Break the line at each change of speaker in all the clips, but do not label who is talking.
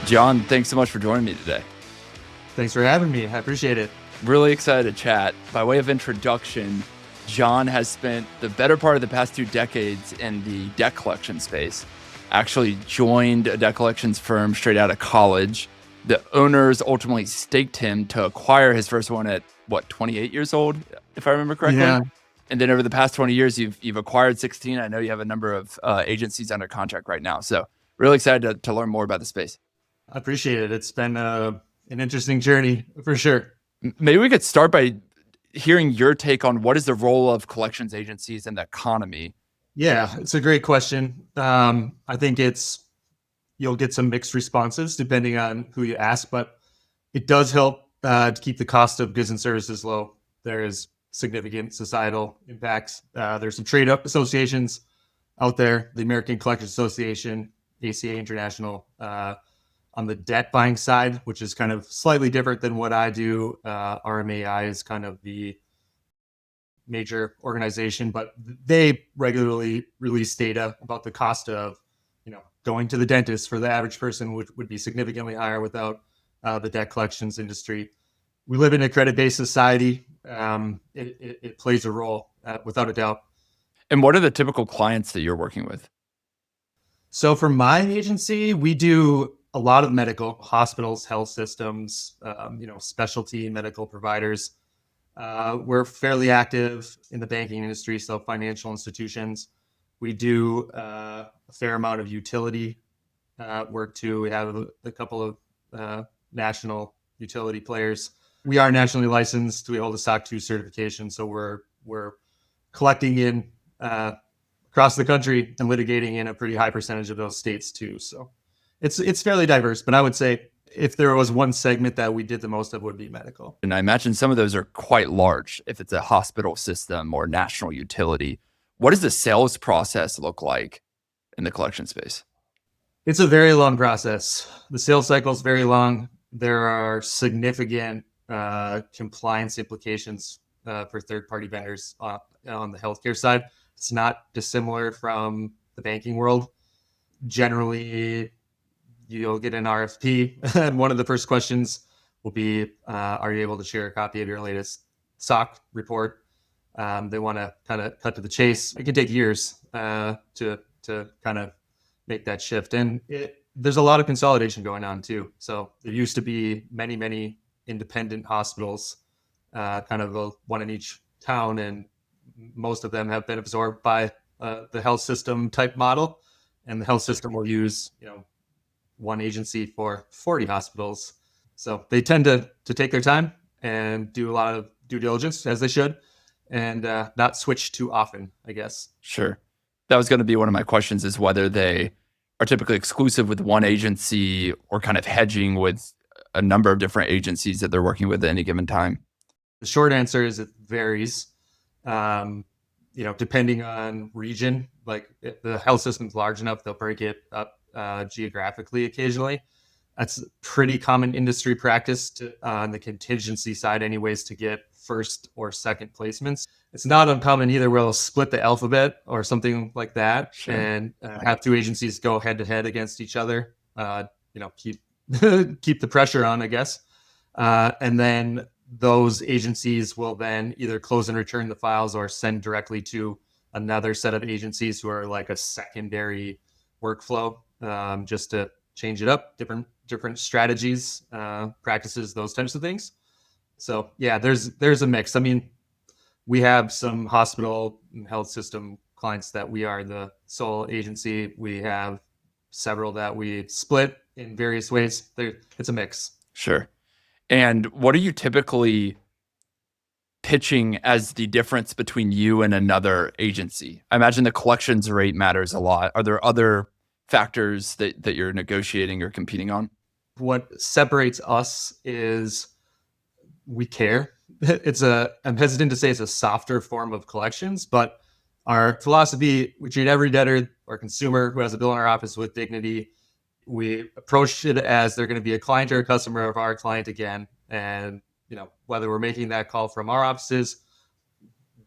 John, thanks so much for joining me today.
Thanks for having me. I appreciate it.
Really excited to chat. By way of introduction, John has spent the better part of the past 2 decades in the debt collection space. Actually joined a debt collections firm straight out of college. The owners ultimately staked him to acquire his first one at 28 years old, if I remember correctly.
Yeah,
And then over the past 20 years, you've acquired 16. I know you have a number of agencies under contract right now. So really excited to learn more about the space.
I appreciate it. It's been an interesting journey for sure.
Maybe we could start by hearing your take on what is the role of collections agencies in the economy.
Yeah, it's a great question. I think you'll get some mixed responses depending on who you ask, but it does help to keep the cost of goods and services low. There is significant societal impacts. There's some trade associations out there, the American Collectors Association, ACA International, on the debt buying side, which is kind of slightly different than what I do. RMAI is kind of the major organization, but they regularly release data about the cost of, going to the dentist for the average person would be significantly higher without the debt collections industry. We live in a credit-based society. It plays a role without a doubt.
And what are the typical clients that you're working with?
So for my agency, we do a lot of medical hospitals, health systems, specialty medical providers. We're fairly active in the banking industry, so financial institutions. We do a fair amount of utility work too. We have a couple of national utility players. We are nationally licensed. We hold a SOC 2 certification, so we're collecting in across the country and litigating in a pretty high percentage of those states too. So it's fairly diverse, but I would say if there was one segment that we did the most of, would be medical.
And I imagine some of those are quite large if it's a hospital system or national utility. What does the sales process look like in the collection space?
It's a very long process. The sales cycle is very long. There are significant compliance implications for third-party vendors on the healthcare side. It's not dissimilar from the banking world. Generally, you'll get an RFP, and one of the first questions will be, are you able to share a copy of your latest SOC report? They want to kind of cut to the chase. It can take years to kind of make that shift. And there's a lot of consolidation going on too. So there used to be many independent hospitals, kind of one in each town, and most of them have been absorbed by the health system type model. And the health system will use, one agency for 40 hospitals. So they tend to take their time and do a lot of due diligence, as they should, and not switch too often, I guess.
Sure. That was going to be one of my questions, is whether they are typically exclusive with one agency or kind of hedging with a number of different agencies that they're working with at any given time.
The short answer is it varies. Depending on region, like if the health system's large enough, they'll break it up geographically occasionally. That's pretty common industry practice on the contingency side anyways, to get first or second placements. It's not uncommon either where they'll split the alphabet or something like that. Sure. And have two agencies go head to head against each other, keep keep the pressure on, I guess. And then those agencies will then either close and return the files or send directly to another set of agencies who are like a secondary workflow, just to change it up, different strategies, practices, those types of things. So yeah, there's a mix. I mean, we have some hospital and health system clients that we are the sole agency. We have several that we split in various ways. It's a mix.
Sure. And what are you typically pitching as the difference between you and another agency? I imagine the collections rate matters a lot. Are there other factors that you're negotiating or competing on?
What separates us is we care. I'm hesitant to say it's a softer form of collections, but our philosophy, we treat every debtor or consumer who has a bill in our office with dignity. We approach it as they're going to be a client or a customer of our client again. And, whether we're making that call from our offices,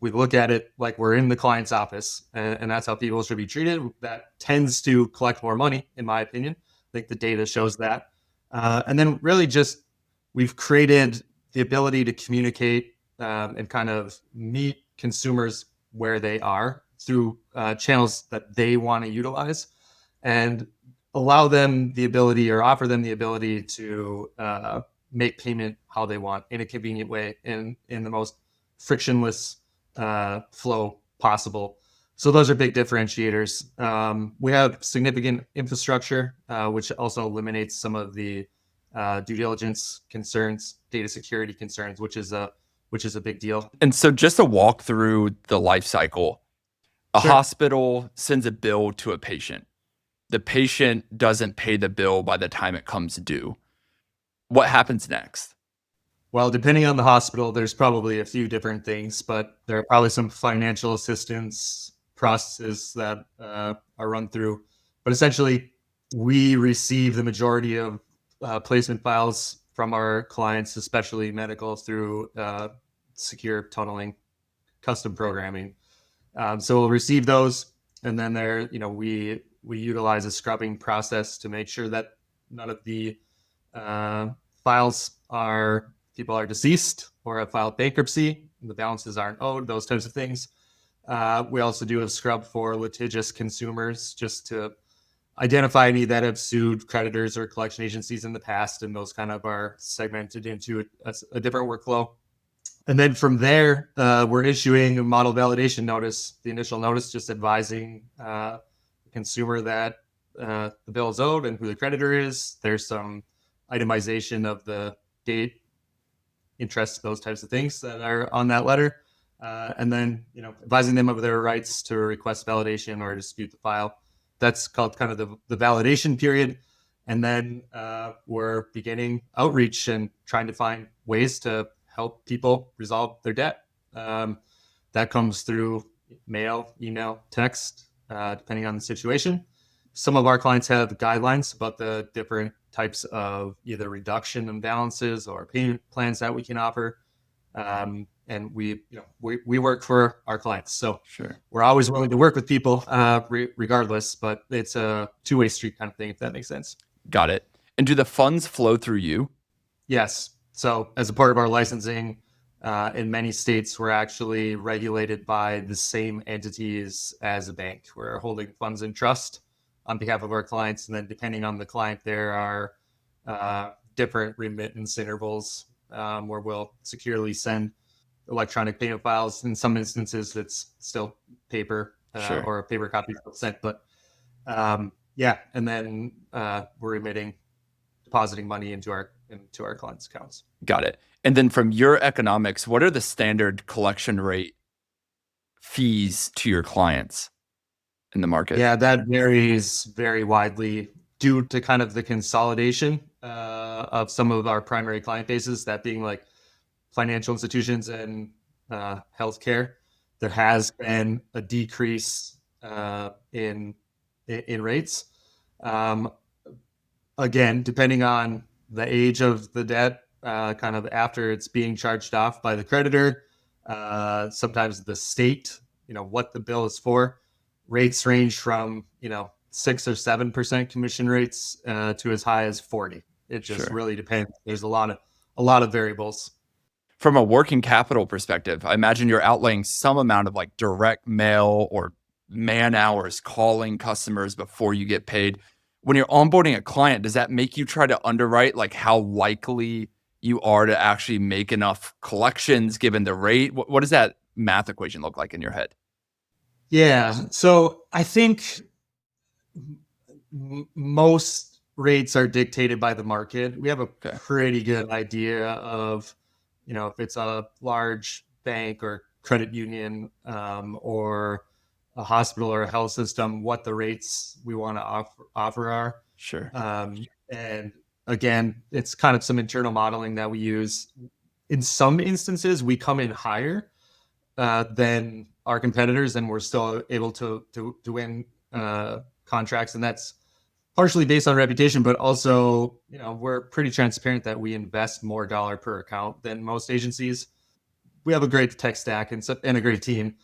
we look at it like we're in the client's office, and that's how people should be treated. That tends to collect more money, in my opinion. I think the data shows that. And then really just we've created the ability to communicate and kind of meet consumers where they are through channels that they want to utilize and allow them the ability or offer them the ability to make payment how they want in a convenient way in the most frictionless flow possible. So those are big differentiators. We have significant infrastructure, which also eliminates some of the due diligence concerns, data security concerns, which is a big deal.
And so just to walk through the life cycle, a
Sure.
hospital sends a bill to a patient. The patient doesn't pay the bill by the time it comes due. What happens next?
Well, depending on the hospital, there's probably a few different things, but there are probably some financial assistance processes that are run through. But essentially, we receive the majority of placement files from our clients, especially medical, through secure tunneling, custom programming. So we'll receive those, and then we utilize a scrubbing process to make sure that none of the files are people are deceased or have filed bankruptcy, the balances aren't owed, those types of things. We also do a scrub for litigious consumers just to identify any that have sued creditors or collection agencies in the past, and those kind of are segmented into a different workflow. And then from there, we're issuing a model validation notice, the initial notice just advising the consumer that the bill is owed and who the creditor is. There's some itemization of the date, interest, those types of things that are on that letter. And then, advising them of their rights to request validation or dispute the file. That's called kind of the validation period. And then we're beginning outreach and trying to find ways to help people resolve their debt. That comes through mail, email, text, depending on the situation. Some of our clients have guidelines about the different types of either reduction in balances or payment plans that we can offer. And we work for our clients. So
Sure.
we're always willing to work with people regardless, but it's a two-way street kind of thing, if that makes sense.
Got it. And do the funds flow through you?
Yes. So as a part of our licensing, in many states, we're actually regulated by the same entities as a bank. We're holding funds in trust on behalf of our clients. And then depending on the client, there are different remittance intervals where we'll securely send electronic payment files. In some instances, it's still paper
Sure.
or a paper copy sent. But and then we're depositing money into our clients' accounts.
Got it. And then from your economics, what are the standard collection rate fees to your clients in the market?
Yeah, that varies very widely due to kind of the consolidation of some of our primary client bases, that being like financial institutions and healthcare. There has been a decrease in rates. Again, depending on the age of the debt, kind of after it's being charged off by the creditor, sometimes the state, what the bill is for. Rates range from 6 or 7% commission rates to as high as 40. It just really depends. There's a lot of variables.
From a working capital perspective, I imagine you're outlaying some amount of like direct mail or man hours calling customers before you get paid. When you're onboarding a client, does that make you try to underwrite like how likely you are to actually make enough collections given the rate? What does that math equation look like in your head?
Yeah. So I think most rates are dictated by the market. We have a pretty good idea of, if it's a large bank or credit union or a hospital or a health system, what the rates we want to offer are.
Sure.
And again, it's kind of some internal modeling that we use. In some instances, we come in higher than our competitors, and we're still able to win contracts. And that's partially based on reputation, but also, we're pretty transparent that we invest more dollar per account than most agencies. We have a great tech stack and a great team.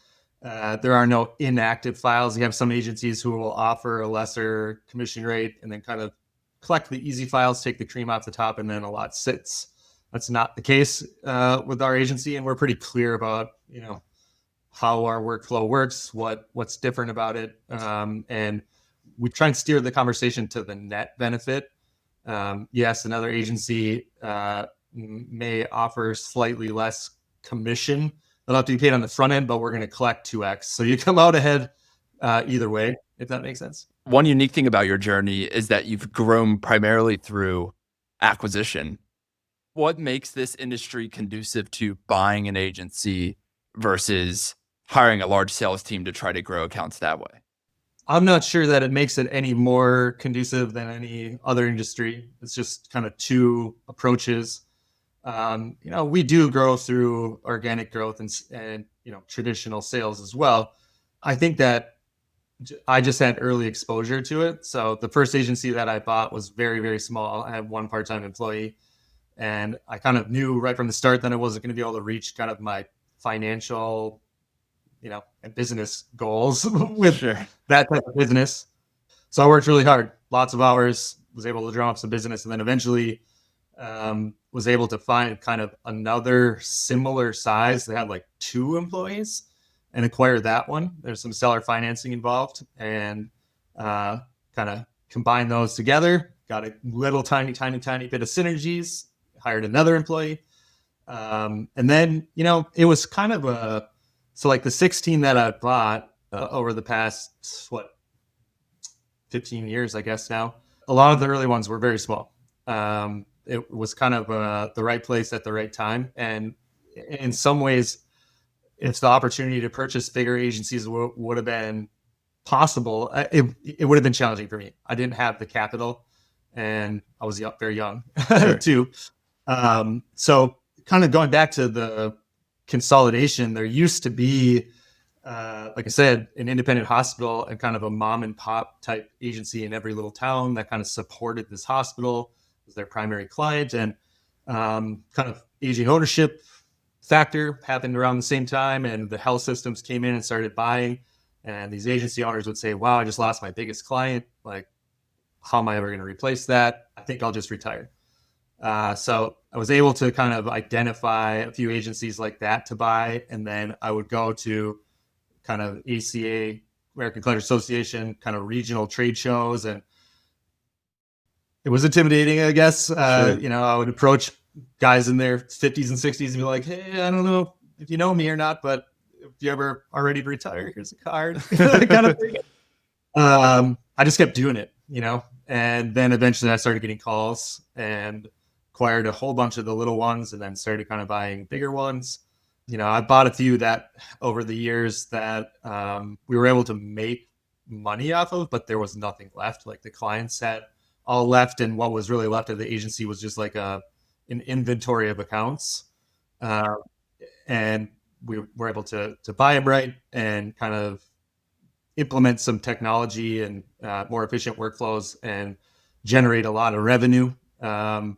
There are no inactive files. You have some agencies who will offer a lesser commission rate and then kind of collect the easy files, take the cream off the top, and then a lot sits. That's not the case with our agency, and we're pretty clear about how our workflow works, what's different about it, and we try and steer the conversation to the net benefit. Yes, another agency may offer slightly less commission. They'll have to be paid on the front end, but we're going to collect 2x. So you come out ahead either way, if that makes sense.
One unique thing about your journey is that you've grown primarily through acquisition. What makes this industry conducive to buying an agency versus hiring a large sales team to try to grow accounts that way?
I'm not sure that it makes it any more conducive than any other industry. It's just kind of two approaches. We do grow through organic growth and traditional sales as well. I think that I just had early exposure to it. So the first agency that I bought was very, very small. I had one part-time employee, and I kind of knew right from the start that I wasn't going to be able to reach kind of my financial and business goals with that type of business. So I worked really hard, lots of hours, was able to draw up some business, and then eventually was able to find kind of another similar size. They had like 2 employees and acquired that one. There's some seller financing involved, and kind of combined those together, got a little tiny bit of synergies, hired another employee. And then, it was kind of so like the 16 that I bought over the past, 15 years, I guess now, a lot of the early ones were very small. It was kind of the right place at the right time. And in some ways, if the opportunity to purchase bigger agencies would have been possible, it would have been challenging for me. I didn't have the capital, and I was very young too. So kind of going back to the consolidation, there used to be, like I said, an independent hospital and kind of a mom and pop type agency in every little town that kind of supported this hospital as their primary client. And kind of aging ownership factor happened around the same time, and the health systems came in and started buying. And these agency owners would say, wow, I just lost my biggest client. Like, how am I ever going to replace that? I think I'll just retire. So I was able to kind of identify a few agencies like that to buy. And then I would go to kind of ACA, American Collectors Association, kind of regional trade shows. And it was intimidating, I guess. Sure. I would approach guys in their 50s and 60s and be like, hey, I don't know if you know me or not, but if you ever are ready to retire, here's a card. kind of thing. I just kept doing it, and then eventually I started getting calls and acquired a whole bunch of the little ones, and then started kind of buying bigger ones. I bought a few that over the years that we were able to make money off of, but there was nothing left. Like the clients had all left, and what was really left of the agency was just like an inventory of accounts. And we were able to buy them right and kind of implement some technology and more efficient workflows and generate a lot of revenue. Had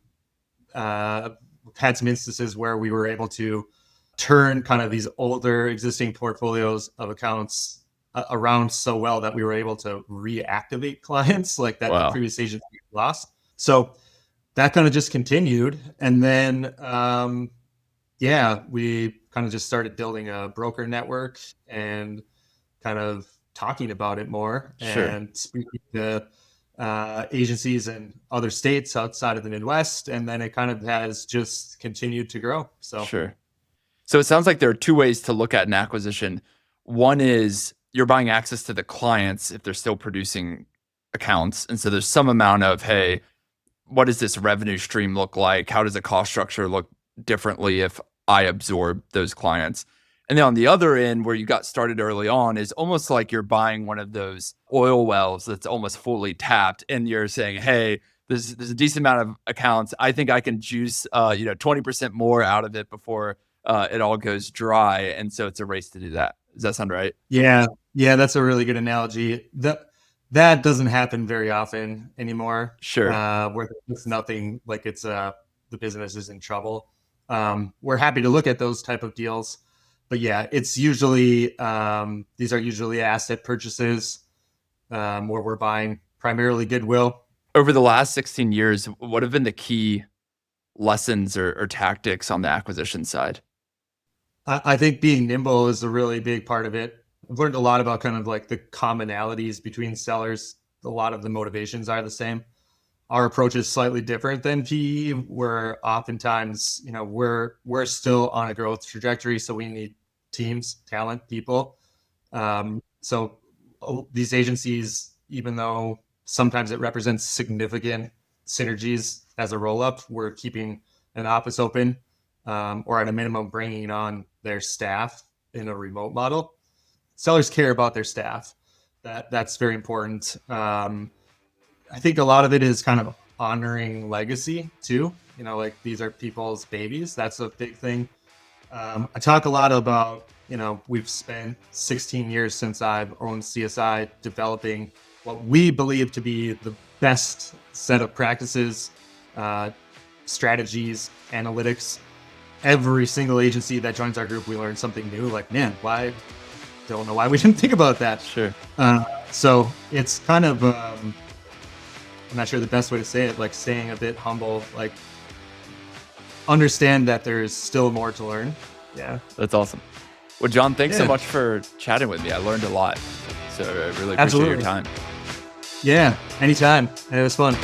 some instances where we were able to turn kind of these older existing portfolios of accounts around so well that we were able to reactivate clients like that. Wow. The previous agency lost. So that kind of just continued. And then, we kind of just started building a broker network and kind of talking about it more. Sure. And speaking to agencies in other states outside of the Midwest. And then it kind of has just continued to grow. So
sure. So it sounds like there are 2 ways to look at an acquisition. One is you're buying access to the clients if they're still producing accounts. And so there's some amount of, hey, what does this revenue stream look like? How does the cost structure look differently if I absorb those clients? And then on the other end, where you got started early on, is almost like you're buying one of those oil wells that's almost fully tapped, and you're saying, hey, there's a decent amount of accounts. I think I can juice 20% more out of it before it all goes dry. And so it's a race to do that. Does that sound right?
Yeah, that's a really good analogy. That doesn't happen very often anymore.
Sure.
Where it's nothing like it's the business is in trouble. We're happy to look at those type of deals, but yeah, it's usually these are usually asset purchases where we're buying primarily goodwill,
Over the last 16 years, what have been the key lessons or tactics on the acquisition side?
I think being nimble is a really big part of it. I've learned a lot about kind of like the commonalities between sellers. A lot of the motivations are the same. Our approach is slightly different than PE, where oftentimes, we're still on a growth trajectory, so we need teams, talent, people. So these agencies, even though sometimes it represents significant synergies as a roll-up, we're keeping an office open, or at a minimum bringing on their staff in a remote model. Sellers care about their staff. That's very important. I think a lot of it is kind of honoring legacy too. Like these are people's babies. That's a big thing. I talk a lot about, we've spent 16 years since I've owned CSI developing what we believe to be the best set of practices, strategies, analytics. Every single agency that joins our group, we learn something new. Like, man, why? Don't know why we didn't think about that.
Sure.
So it's kind of, I'm not sure the best way to say it, like staying a bit humble, like understand that there's still more to learn. Yeah.
That's awesome. Well, John, thanks so much for chatting with me. I learned a lot. So I really appreciate your time.
Yeah, anytime. It was fun.